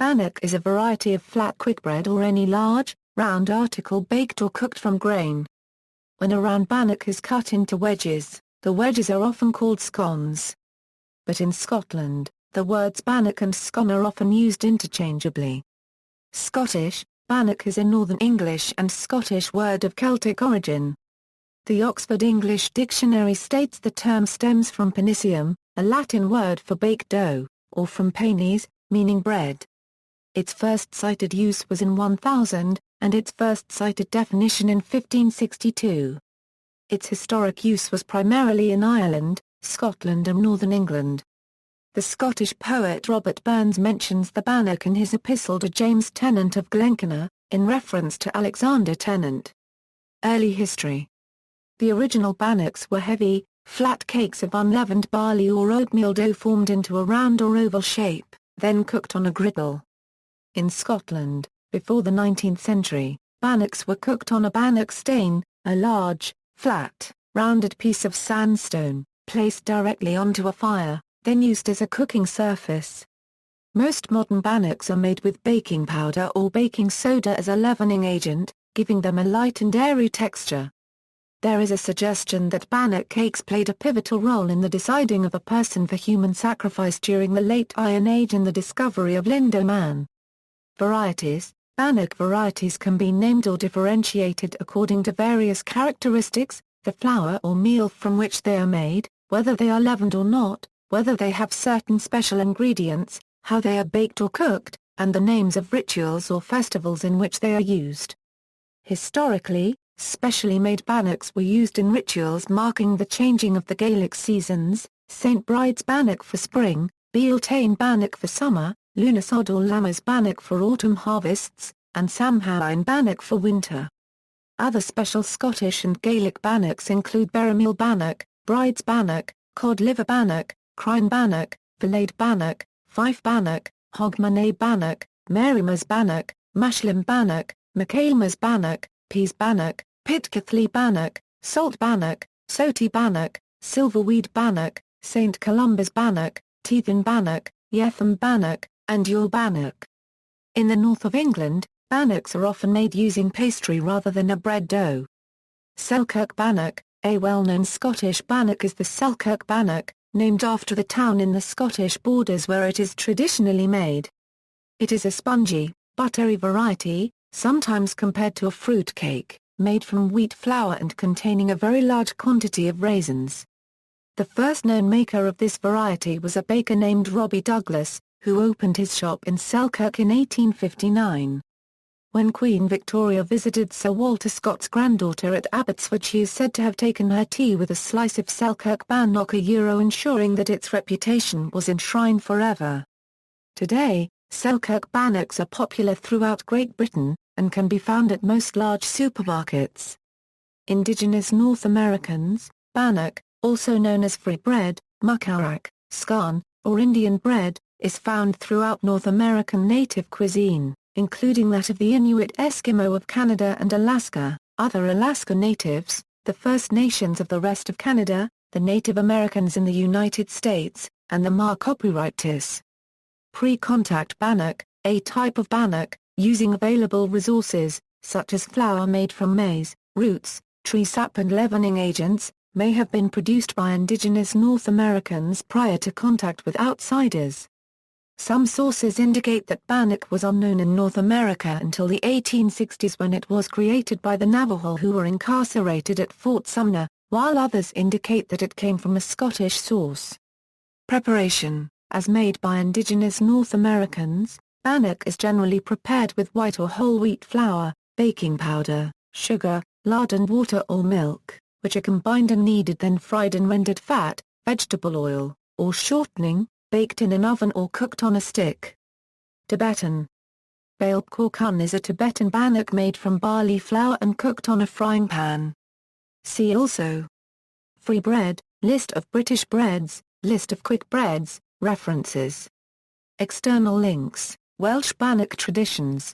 Bannock is a variety of flat quick bread or any large, round article baked or cooked from grain. When a round bannock is cut into wedges, the wedges are often called scones. But in Scotland, the words bannock and scone are often used interchangeably. Scottish, bannock is a Northern English and Scottish word of Celtic origin. The Oxford English Dictionary states the term stems from panicum, a Latin word for baked dough, or from panis, meaning bread. Its first cited use was in 1000, and its first cited definition in 1562. Its historic use was primarily in Ireland, Scotland and Northern England. The Scottish poet Robert Burns mentions the bannock in his epistle to James Tennant of Glencairn, in reference to Alexander Tennant. Early history. The original bannocks were heavy, flat cakes of unleavened barley or oatmeal dough formed into a round or oval shape, then cooked on a griddle. In Scotland, before the 19th century, bannocks were cooked on a bannock stane, a large, flat, rounded piece of sandstone, placed directly onto a fire, then used as a cooking surface. Most modern bannocks are made with baking powder or baking soda as a leavening agent, giving them a light and airy texture. There is a suggestion that bannock cakes played a pivotal role in the deciding of a person for human sacrifice during the Late Iron Age and the discovery of lindow-man. Varieties. Bannock varieties can be named or differentiated according to various characteristics: the flour or meal from which they are made, whether they are leavened or not, whether they have certain special ingredients, how they are baked or cooked, and the names of rituals or festivals in which they are used. Historically, specially made bannocks were used in rituals marking the changing of the Gaelic seasons: St. Bride's bannock for spring, Bealtaine bannock for summer, Lunasod or Lammas bannock for autumn harvests, and Samhain bannock for winter. Other special Scottish and Gaelic bannocks include Berrimeel bannock, Bride's bannock, Cod liver bannock, Crine bannock, Filleted bannock, Fife bannock, Hogmanay bannock, Marymas bannock, Mashlim bannock, Michaelmas bannock, Peas bannock, Pitcathly bannock, Salt bannock, Soti bannock, Silverweed bannock, St. Columba's bannock, Teithin bannock, Yetham bannock, and Yule bannock. In the north of England, bannocks are often made using pastry rather than a bread dough. Selkirk bannock. A well-known Scottish bannock is the Selkirk bannock, named after the town in the Scottish borders where it is traditionally made. It is a spongy, buttery variety, sometimes compared to a fruit cake, made from wheat flour and containing a very large quantity of raisins. The first known maker of this variety was a baker named Robbie Douglas, who opened his shop in Selkirk in 1859. When Queen Victoria visited Sir Walter Scott's granddaughter at Abbotsford, she is said to have taken her tea with a slice of Selkirk bannock, ensuring that its reputation was enshrined forever. Today, Selkirk bannocks are popular throughout Great Britain, and can be found at most large supermarkets. Indigenous North Americans, bannock, also known as free bread, muckarak, scone, or Indian bread, is found throughout North American native cuisine, including that of the Inuit Eskimo of Canada and Alaska, other Alaska Natives, the First Nations of the rest of Canada, the Native Americans in the United States, and the Maquapuitis. Pre-contact bannock, a type of bannock, using available resources, such as flour made from maize, roots, tree sap and leavening agents, may have been produced by indigenous North Americans prior to contact with outsiders. Some sources indicate that bannock was unknown in North America until the 1860s, when it was created by the Navajo who were incarcerated at Fort Sumner, while others indicate that it came from a Scottish source. Preparation. As made by indigenous North Americans, bannock is generally prepared with white or whole wheat flour, baking powder, sugar, lard and water or milk, which are combined and kneaded, then fried in rendered fat, vegetable oil, or shortening, baked in an oven or cooked on a stick. Tibetan Bailp Korkun is a Tibetan bannock made from barley flour and cooked on a frying pan. See also: Free bread, List of British breads, List of quick breads, References. External links: Welsh bannock traditions.